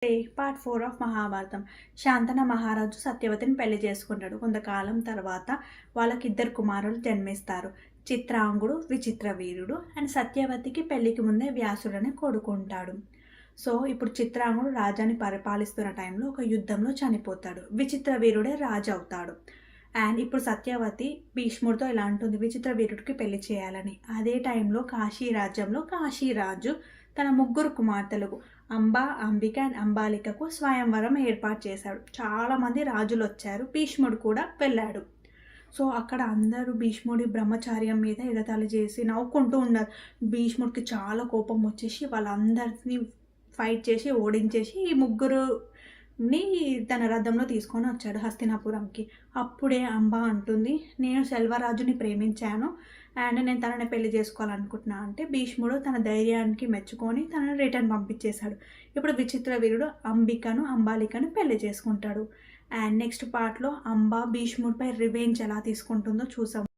Part 4 of Mahabharatam. శాంతన మహారాజు సత్యవతిని పెళ్లి చేసుకుంటాడు. కొంతకాలం తర్వాత వాళ్ళకి ఇద్దరు కుమారులు జన్మిస్తారు. చిత్రాంగుడు, విచిత్రవీరుడు. అండ్ సత్యవతికి పెళ్లికి ముందే వ్యాసుడని కొడుకుంటాడు. సో ఇప్పుడు చిత్రాంగుడు రాజాని పరిపాలిస్తున్న టైంలో ఒక యుద్ధంలో చనిపోతాడు. విచిత్రవీరుడే రాజు అవుతాడు. అండ్ ఇప్పుడు సత్యవతి భీష్ముడితో ఇలా అంటుంది, విచిత్రవీరుడికి పెళ్లి చేయాలని. అదే టైంలో కాశీ రాజ్యంలో కాశీరాజు తన ముగ్గురు కుమార్తెలకు అంబ, అంబిక అండ్ అంబాలికకు స్వయంవరం ఏర్పాటు చేశాడు. చాలామంది రాజులు వచ్చారు. భీష్ముడు కూడా వెళ్ళాడు. సో అక్కడ అందరూ భీష్ముడి బ్రహ్మచార్యం మీద ఎగతాళి చేసి నవ్వుకుంటూ ఉన్నారు. భీష్ముడికి చాలా కోపం వచ్చేసి వాళ్ళందరినీ ఫైట్ చేసి ఓడించేసి ఈ ముగ్గురుని తన రథంలో తీసుకొని వచ్చాడు హస్తినాపురంకి. అప్పుడే అంబ అంటుంది, నేను సెల్వరాజుని ప్రేమించాను అండ్ నేను తనని పెళ్లి చేసుకోవాలనుకుంటున్నా అంటే భీష్ముడు తన ధైర్యానికి మెచ్చుకొని తనని రిటర్న్ పంపించేశాడు. ఇప్పుడు విచిత్ర వీరుడు అంబికను, అంబాలికను పెళ్లి చేసుకుంటాడు. అండ్ నెక్స్ట్ పార్ట్లో అంబ భీష్ముడిపై రివెంజ్ ఎలా తీసుకుంటుందో చూసాం.